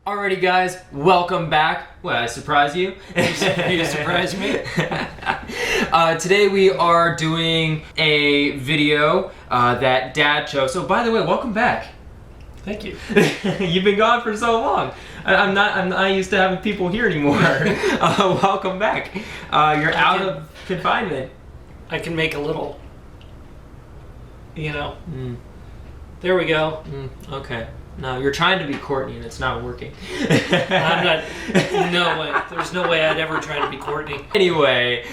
Alrighty guys, welcome back. What, I surprise you? You surprise me. Today we are doing a video that Dad chose. So by the way, welcome back. Thank you. You've been gone for so long. I'm not used to having people here anymore. Welcome back. You're out of confinement. I can make a little, There we go. Okay. No, you're trying to be Courtney and it's not working. I'm not, no way. There's no way I'd ever try to be Courtney. Anyway,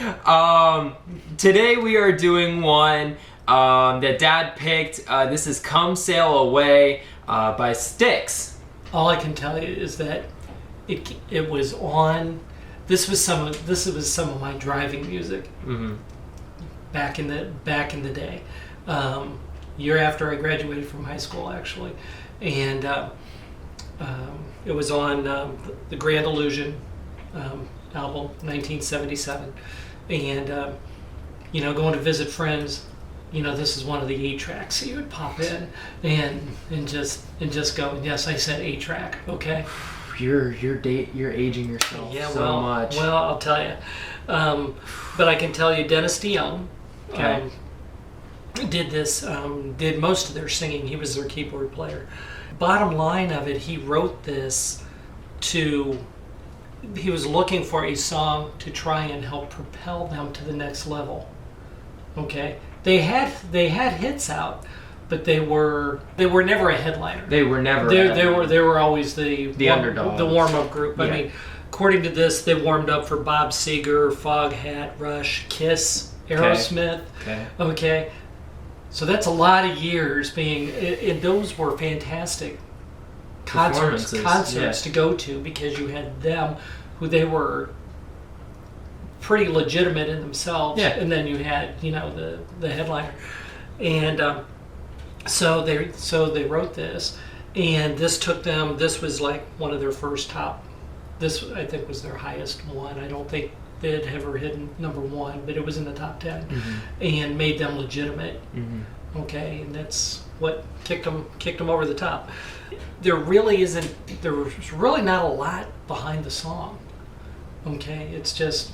today we are doing one that Dad picked. This is Come Sail Away by Styx. All I can tell you is that it was on, this was some of my driving music. Mm-hmm. back in the day. Year after I graduated from high school, actually. And it was on the Grand Illusion album, 1977. And, going to visit friends, this is one of the 8-tracks. So you would pop in and just go, yes, I said 8-track, okay? You're aging yourself much. Well, I'll tell you. But I can tell you Dennis DeYoung did most of their singing. He was their keyboard player. Bottom line of it, he wrote this he was looking for a song to try and help propel them to the next level. Okay? They had hits out, but they were never a headliner. They were never. They were always the underdogs, the warm up group. Yeah. I mean, according to this, they warmed up for Bob Seger, Foghat, Rush, Kiss, Aerosmith. Okay. So that's a lot of years being, and those were fantastic concerts to go to, because you had them who they were pretty legitimate in themselves, and then you had the headliner, and so they wrote this, and this took them. This was like one of their first top. This I think was their highest one. I don't think they'd ever hit number one, but it was in the top 10, and made them legitimate. Okay, and that's what kicked them over the top. There's really not a lot behind the song. Okay, it's just,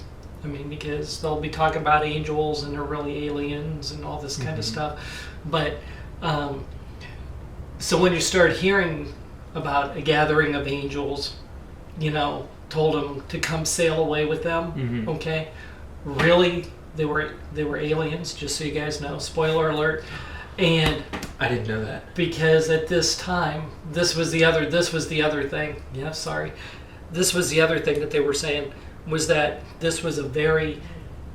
because they'll be talking about angels and they're really aliens and all this kind of stuff, but so when you start hearing about a gathering of angels, told them to come sail away with them. Okay, really, they were aliens. Just so you guys know, spoiler alert. And I didn't know that, because at this time, this was the other thing. Yeah, sorry. This was the other thing that they were saying, was that this was a very,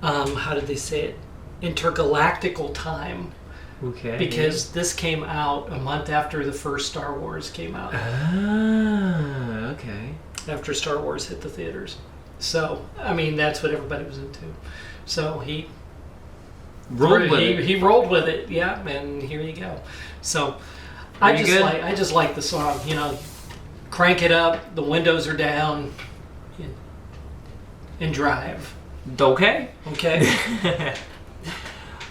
how did they say it? Intergalactical time. Okay. Because this came out a month after the first Star Wars came out. Ah, okay. After Star Wars hit the theaters. So, that's what everybody was into. So he rolled with it, yeah, and here you go. So I just like the song, crank it up, the windows are down, and drive. Okay.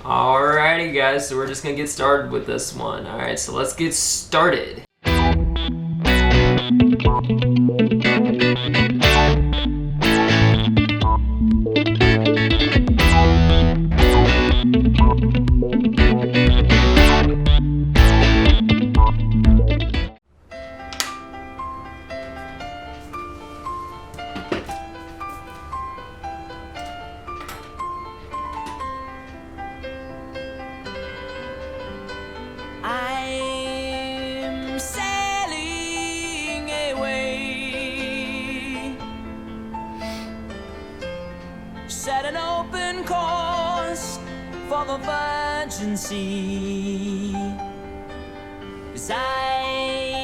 Alrighty guys, so we're just gonna get started with this one. Alright, so let's get started. Set an open course for the virgin sea, 'cause I've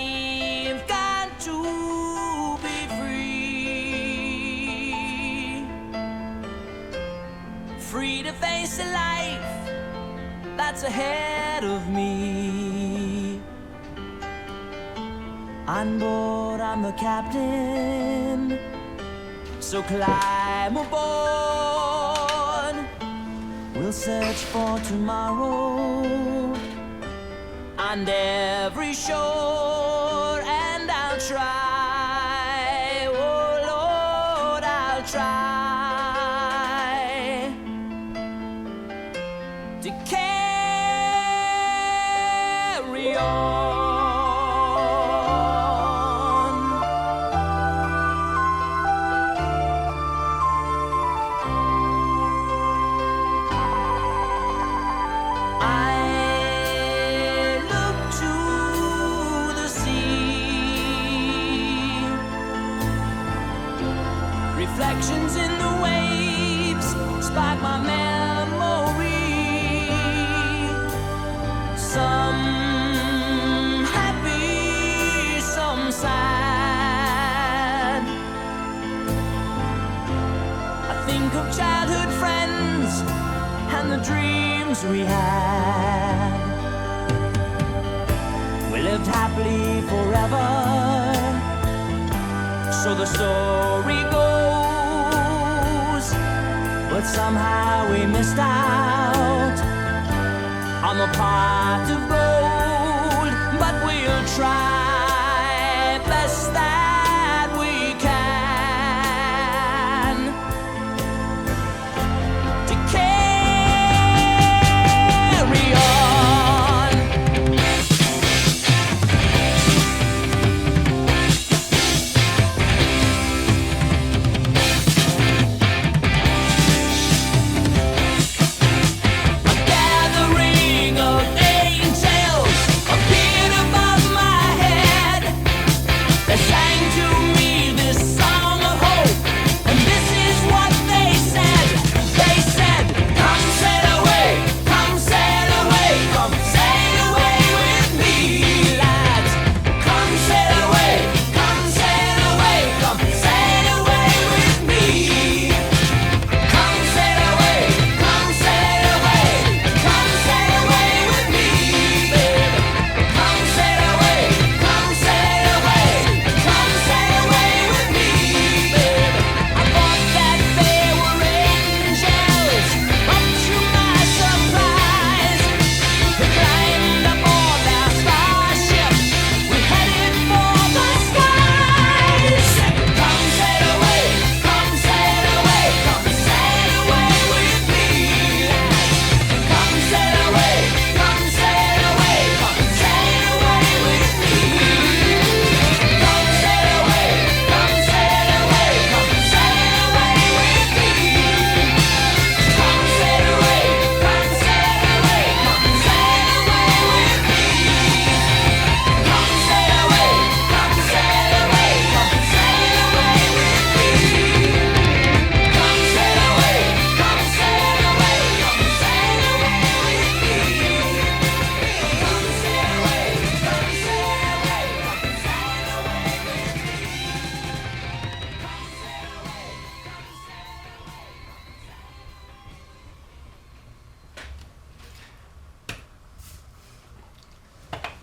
got to be free to face a life that's ahead of me. On board, I'm the captain, so climb aboard. We'll search for tomorrow on every shore, and I'll try I'll try to carry on. Reflections in the waves spark my memory. Some happy, some sad. I think of childhood friends and the dreams we had. We lived happily forever, so the story goes. But somehow we missed out on the pot of gold. But we'll try best that we can to carry on.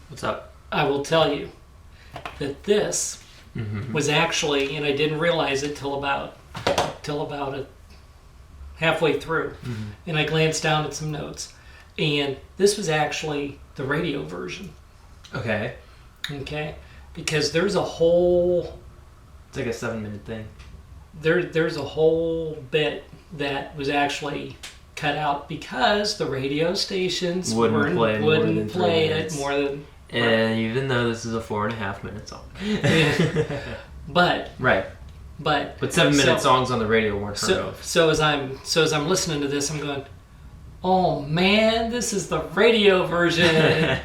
What's up? I will tell you that this was actually, and I didn't realize it till about halfway through, and I glanced down at some notes, and this was actually the radio version. Okay. Okay, because there's a whole. It's like a 7-minute thing. There's a whole bit that was actually cut out because the radio stations wouldn't play it more than. And even though this is a 4.5-minute song. But right. But 7-minute songs on the radio weren't heard of. So as I'm listening to this, I'm going, oh man, this is the radio version,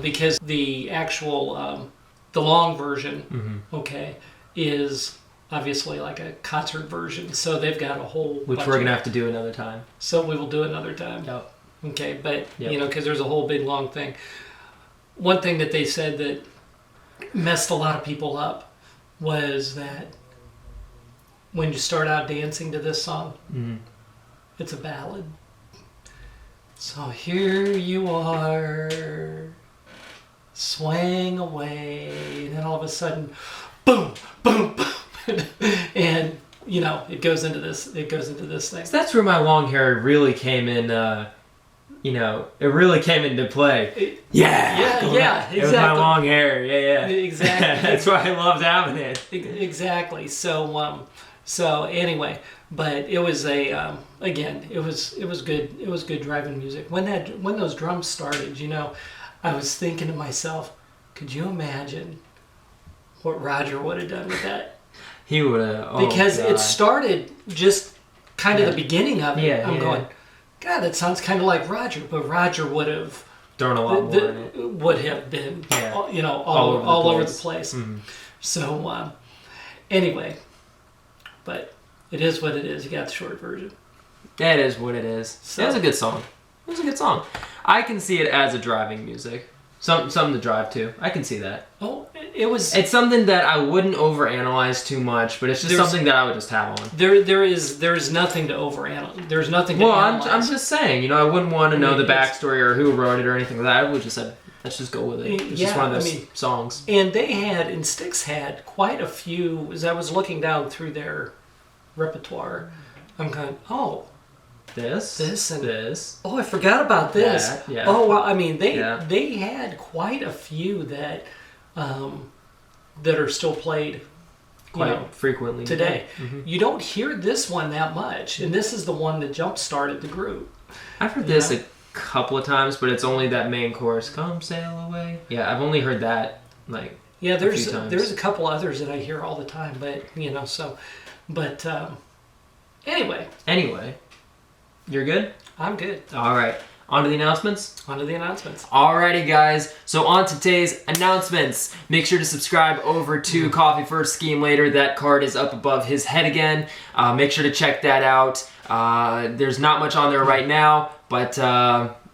because the actual the long version, okay, is obviously like a concert version. So they've got a whole which we're gonna have to do another time. So we will do it another time. Yep. Okay, but because there's a whole big long thing. One thing that they said that messed a lot of people up was that when you start out dancing to this song, it's a ballad. So here you are, swaying away, and then all of a sudden, boom, boom, boom, and it goes into this thing. So that's where my long hair really came in. It really came into play. Exactly. It was my long hair. Yeah. Exactly. That's why I loved having it. Exactly. So So anyway, but it was a again, it was good. It was good driving music. When those drums started, I was thinking to myself, could you imagine what Roger would have done with that? He would have. Because God. it started just kind of the beginning of it. Yeah, I'm going, God, that sounds kind of like Roger, but Roger would have thrown a lot more in it. Would have been, all over the place. Mm-hmm. So anyway, but it is what it is. You got the short version. It is what it is. So, it was a good song. It was a good song. I can see it as a driving music. Something to drive to. I can see that. Oh, it was. It's something that I wouldn't overanalyze too much, but it's just something that I would just have on. There is nothing to overanalyze. There's nothing to analyze. I'm just saying. I wouldn't want to know the backstory or who wrote it or anything like that. I would just say, let's just go with it. It's just one of those songs. And Styx had quite a few. As I was looking down through their repertoire, I'm going, this and this. Oh, I forgot about this. Yeah. Oh, well, I mean, they had quite a few that are still played quite frequently today. Mm-hmm. You don't hear this one that much, and this is the one that jump started the group. I've heard this a couple of times, but it's only that main chorus, "Come sail away." Yeah, I've only heard that there's a couple others that I hear all the time, but anyway. You're good? I'm good. All right. On to the announcements? Alrighty, guys. So on to today's announcements. Make sure to subscribe over to Coffee First, Scheme Later. That card is up above his head again. Make sure to check that out. There's not much on there right now, but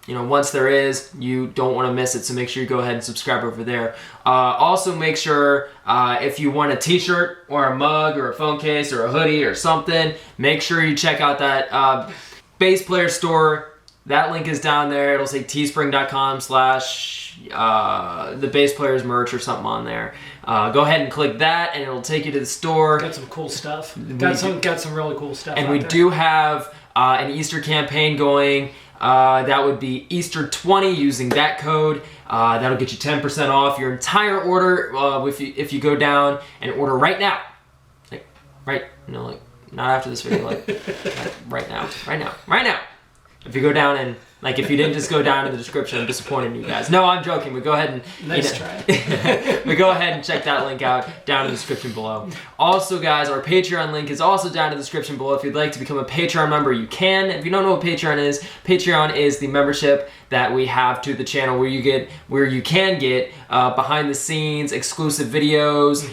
once there is, you don't want to miss it. So make sure you go ahead and subscribe over there. Also, make sure if you want a t-shirt or a mug or a phone case or a hoodie or something, make sure you check out that Bass Player store. That link is down there. It'll say teespring.com/ the Bass Players merch or something on there. Go ahead and click that and it'll take you to the store. Got some cool stuff. Got some really cool stuff. And we do have an Easter campaign going. That would be Easter 20 using that code. That'll get you 10% off your entire order if you go down and order right now. Not after this video, right now. If you go down and, if you didn't just go down to the description, I'm disappointed in you guys. No, I'm joking. But go ahead and... Nice try. But go ahead and check that link out down in the description below. Also, guys, our Patreon link is also down in the description below. If you'd like to become a Patreon member, you can. If you don't know what Patreon is the membership that we have to the channel where you can get behind the scenes, exclusive videos,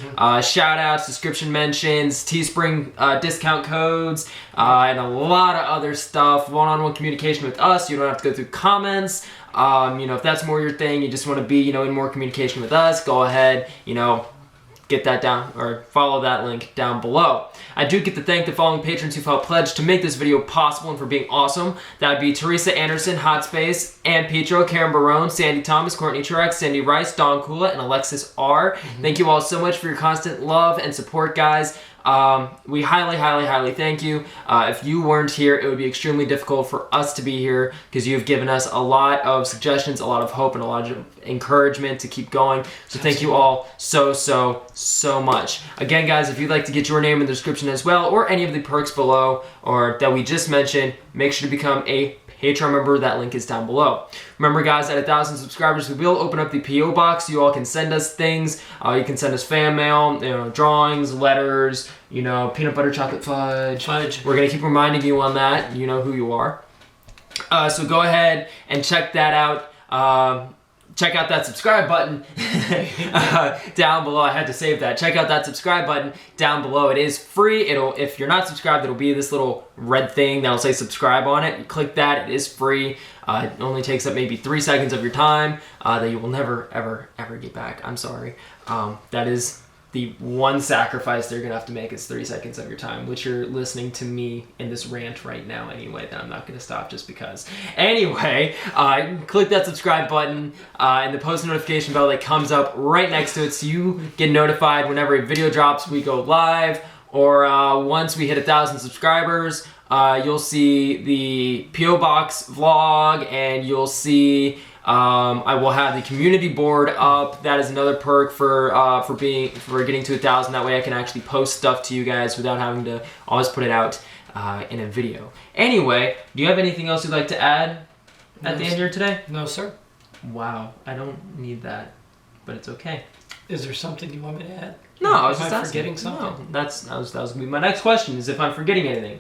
shout outs, description mentions, Teespring discount codes, and a lot of other stuff. One-on-one communication with us. You don't have to go through comments. If that's more your thing, you just want to be, in more communication with us, go ahead, get that down or follow that link down below. I do get to thank the following patrons who've helped pledge to make this video possible and for being awesome. That would be Teresa Anderson, Hot Space, Ann Petro, Karen Barone, Sandy Thomas, Courtney Truex, Sandy Rice, Dawn Kula, and Alexis R. Thank you all so much for your constant love and support, guys. We highly thank you. If you weren't here, it would be extremely difficult for us to be here because you've given us a lot of suggestions, a lot of hope, and a lot of encouragement to keep going. So thank you all so much. Again, guys, if you'd like to get your name in the description as well, or any of the perks below or that we just mentioned, make sure to become a Patreon member. That link is down below. Remember, guys, at 1,000 subscribers, we will open up the P.O. box. You all can send us things. You can send us fan mail, drawings, letters, peanut butter chocolate fudge. We're going to keep reminding you on that. You know who you are. So go ahead and check that out. Check out that subscribe button down below. I had to save that. Check out that subscribe button down below. It is free. If you're not subscribed, it'll be this little red thing that'll say subscribe on it. You click that. It is free. It only takes up maybe 3 seconds of your time that you will never, ever get back. I'm sorry. That is the one sacrifice they're going to have to make is 3 seconds of your time, which you're listening to me in this rant right now anyway, that I'm not going to stop just because. Anyway, click that subscribe button and the post notification bell that comes up right next to it so you get notified whenever a video drops, we go live, or once we hit 1,000 subscribers, you'll see the P.O. Box vlog and you'll see I will have the community board up. That is another perk for getting to 1,000. That way I can actually post stuff to you guys without having to always put it out in a video. Anyway, do you have anything else you'd like to add at the end here today? No, sir. Wow, I don't need that, but it's okay. Is there something you want me to add? No, I was Am just I asking. forgetting something? No, that was gonna be my next question. Is if I'm forgetting anything.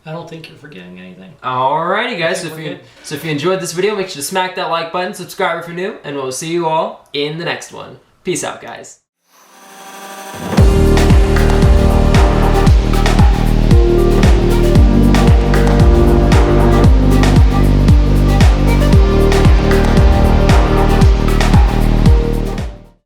I don't think you're forgetting anything. Alrighty, guys. So Okay, if you enjoyed this video, make sure to smack that like button, subscribe if you're new, and we'll see you all in the next one. Peace out, guys.